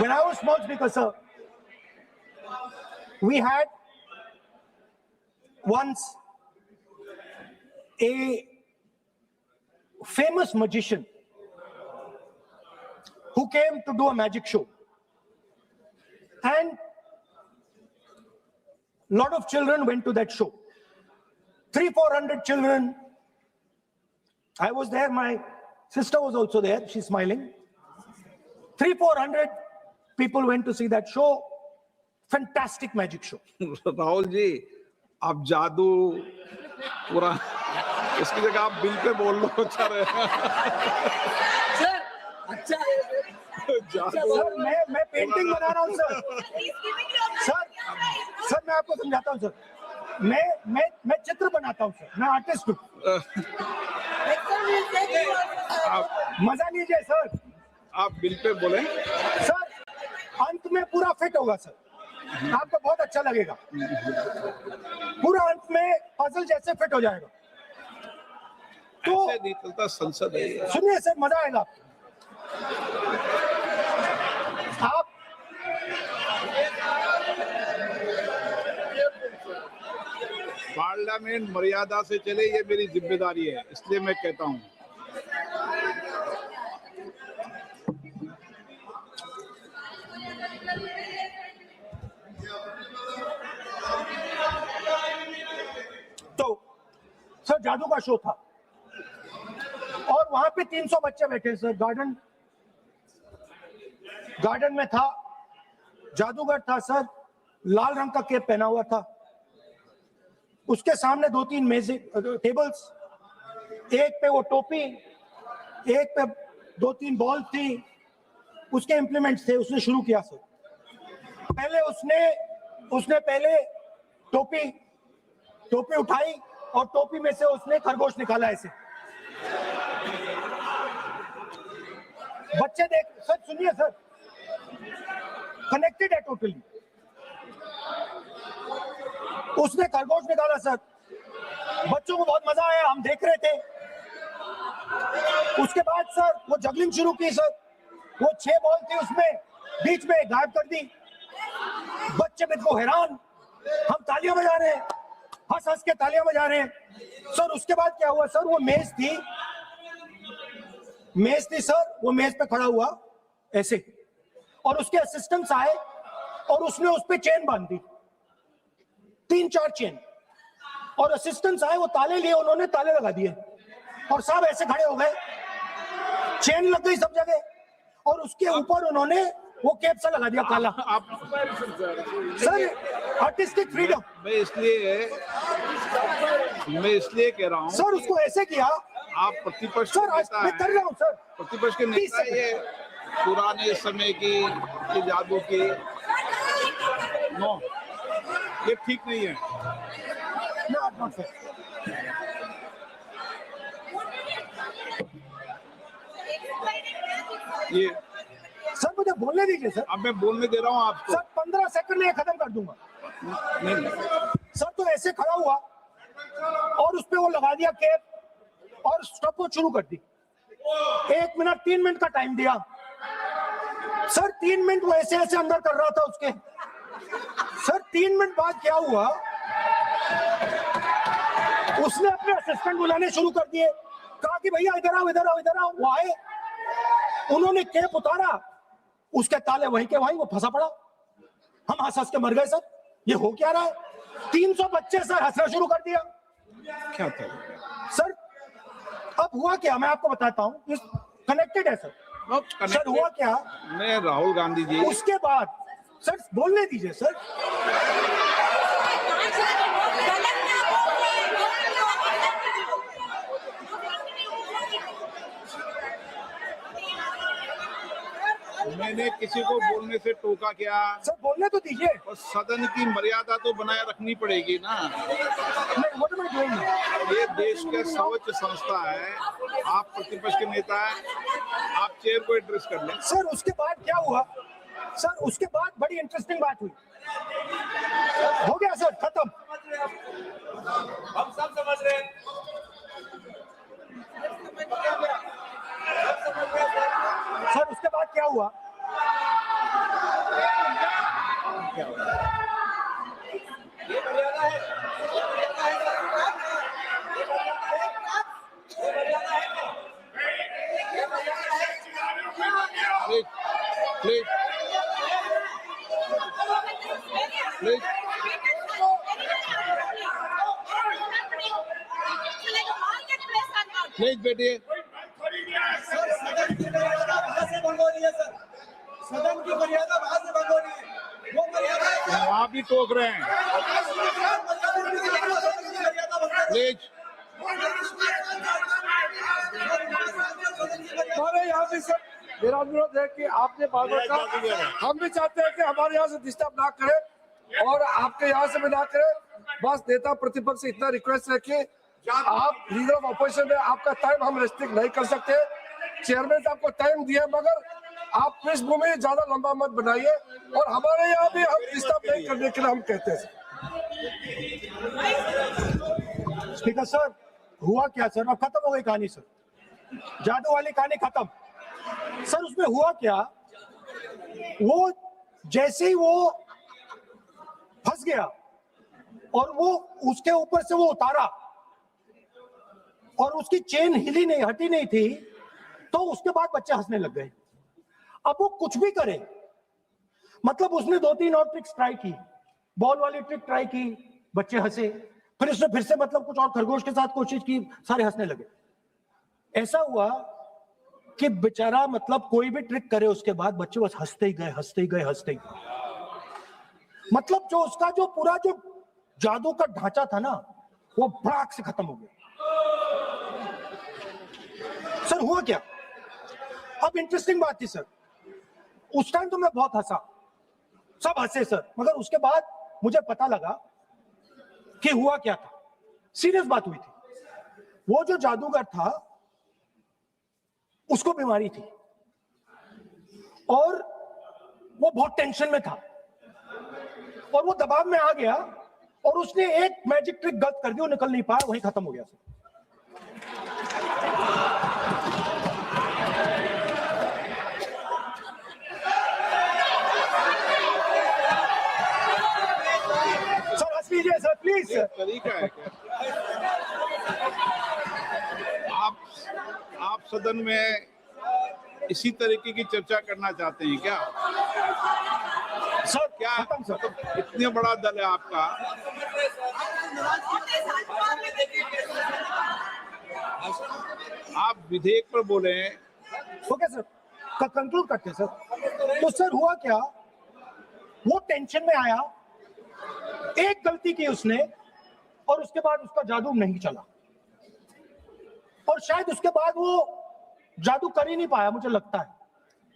When I was small speaker, sir, we had once a famous magician who came to do a magic show, and a lot of children went to that show. 300-400 children. I was there, my sister was also there, she's smiling. 300-400 people went to see that show. Fantastic magic show. Rahul ji, आप जादू पूरा इसकी जगह आप bill pay बोल लो। अच्छा रहेगा। Sir, अच्छा जादू। सर मैं पेंटिंग बना रहा हूँ सर मैं आपको समझाता हूँ सर। मैं चित्र बनाता हूँ सर, मैं आर्टिस्ट हूँ। मजा लीजिए सर। आप बिल पे बोले। सर अंत में पूरा फिट होगा सर, आपको बहुत अच्छा लगेगा। पूरा अंत में पजल जैसे फिट हो जाएगा। तो ऐसे नहीं चलता, संसद है। सुनिए सर, मजा आएगा। आप पार्लियामेंट मर्यादा से चले, ये मेरी जिम्मेदारी है, इसलिए मैं कहता हूँ। तो सर जादू का शो था और वहां पे 300 बच्चे बैठे सर। गार्डन में था, जादूगर था सर, लाल रंग का कैप पहना हुआ था। उसके सामने 2-3 मेज़ें, टेबल्स, एक पे वो टोपी, एक पे 2-3 बॉल थी, उसके इंप्लीमेंट्स थे। उसने शुरू किया सर। पहले उसने पहले टोपी उठाई और टोपी में से उसने खरगोश निकाला ऐसे। बच्चे देख सर, सुनिए सर, कनेक्टेड है टोटली। उसने खरगोश निकाला सर, बच्चों को बहुत मजा आया, हम देख रहे थे। उसके बाद सर वो जगलिंग शुरू की सर। वो 6 बॉल थी, उसमें बीच में गायब कर दी। बच्चे बिल्कुल हैरान, हम तालियां बजा रहे हैं, हंस हंस के तालियां बजा रहे हैं सर। उसके बाद क्या हुआ सर, वो मेज थी सर, वो मेज पे खड़ा हुआ ऐसे, और उसके असिस्टेंट्स आए और उसने उस पे चेन बांध दी, 3-4 चेन। और असिस्टेंट्स आए, वो ताले लिए, उन्होंने ताले लगा दिए और सब ऐसे खड़े हो गए। चेन लग गई सब जगह और उसके ऊपर उन्होंने वो कैप सा लगा दिया काला। आप सर आर्टिस्टिक फ्रीडम। मैं इसलिए कह रहा हूँ सर उसको ऐसे किया। आप प्रतिपक्ष सर आज मैं कर रहा हूँ सर। प्रतिपक्ष के नेता, ये पुराने समय की जादू की नो, ये ठीक नहीं है। No, sir. ये सर मुझे बोलने दीजिए सर। अब मैं बोलने दे रहा हूँ आपको। सर 15 सेकंड में खत्म कर दूंगा। नहीं सर तो ऐसे खड़ा हुआ और उस पे वो लगा दिया कैप और स्टॉपवॉच शुरू कर दी। 1 मिनट 3 मिनट का टाइम दिया सर। 3 मिनट वो ऐसे ऐसे अंदर कर रहा था उसके। सर 3 मिनट बाद क्या हुआ, उसने अपने असिस्टेंट बुलाने शुरू कर दिए। कहा कि भैया इधर आओ इधर आओ इधर आओ। वो आए, उन्होंने कैप उतारा, उसके ताले वहीं के वहीं, वो फंसा पड़ा। हम हंस हंस के मर गए सर। ये हो क्या रहा है? 300 बच्चे सर हंसना शुरू कर दिया। क्या था सर अब हुआ क्या, मैं आपको बताता हूँ, कनेक्टेड है सर। सर हुआ क्या, मैं राहुल गांधी जी, उसके बाद सर बोलने दीजिए सर। मैंने किसी को बोलने से टोका क्या? सर बोलने तो दीजिए। और सदन की मर्यादा तो बनाए रखनी पड़ेगी ना। ये देश के सर्वोच्च संस्था है, आप प्रतिपक्ष के नेता हैं, आप चेयर को एड्रेस कर लें। सर उसके बाद क्या हुआ सर, उसके बाद बड़ी इंटरेस्टिंग बात हुई। हो गया सर, खत्म। हम सब समझ रहे हैं। सर उसके बाद क्या हुआ, क्या होगा? ये मर्यादा है, ये मर्यादा है सर, ये मर्यादा है, ये मर्यादा है, ये मर्यादा है। प्लीज प्लीज प्लीज प्लीज बैठिए। सर सदन की मर्यादा वहां से भंग हो रही है सर, सदन की मर्यादा वहां से भंग हो रही है, वो मर्यादा है वहाँ भी टोक रहे हैं। प्लीज हमारे यहाँ भी सर मेरा अनुरोध है कि आपने बार बार कहा, हम भी चाहते हैं कि हमारे यहाँ से डिस्टर्ब ना करें और आपके यहाँ से भी ना करें। बस नेता प्रतिपक्ष से इतना रिक्वेस्ट है कि आप लीडर ऑफ अपोजिशन है, आपका टाइम हम रेस्ट्रिक्ट नहीं कर सकते। चेयरमैन साहब को टाइम दिया, मगर आप पृष्ठभूमि ज्यादा लंबा मत बनाइए और हमारे यहाँ भी हम डिस्टर्ब नहीं करने के लिए हम कहते हैं। स्पीकर सर, हुआ क्या सर? अब खत्म हो गई कहानी सर, जादू वाली कहानी खत्म। सर उसमें हुआ क्या, वो जैसे ही वो फंस गया और वो उसके ऊपर से वो उतारा और उसकी चेन हिली नहीं, हटी नहीं थी, तो उसके बाद बच्चे हंसने लग गए। अब वो कुछ भी करे, मतलब उसने 2-3 और ट्रिक्स ट्राई की, बॉल वाली ट्रिक ट्राई की, बच्चे हंसे, फिर उसने फिर से मतलब कुछ और खरगोश के साथ कोशिश की, सारे हंसने लगे। ऐसा हुआ कि बेचारा मतलब कोई भी ट्रिक करे उसके बाद बच्चे बस हंसते ही गए, हंसते ही गए, हंसते ही गए। मतलब जो उसका जो पूरा जो जादू का ढांचा था ना, वो भड़ाक से खत्म हो गया। सर हुआ क्या, अब इंटरेस्टिंग बात थी सर, उस टाइम तो मैं बहुत हंसा, सब हंसे सर, मगर उसके बाद मुझे पता लगा कि हुआ क्या था। सीरियस बात हुई थी, वो जो जादूगर था उसको बीमारी थी और वो बहुत टेंशन में था और वो दबाव में आ गया और उसने एक मैजिक ट्रिक गलत कर दी, वो निकल नहीं पाया, वहीं खत्म हो गया सर। सर हंस लीजिए सर, प्लीज सर। तरीका है क्या? आप सदन में इसी तरीके की चर्चा करना चाहते हैं क्या? सर क्या खत्म सर। मतलब इतने बड़ा दल है आपका, आप विधेयक पर बोले। ओके सर, कंक्लूड करते हैं सर। तो सर हुआ क्या, वो टेंशन में आया, एक गलती की उसने और उसके बाद उसका जादू नहीं चला और शायद उसके बाद वो जादू कर ही नहीं पाया, मुझे लगता है।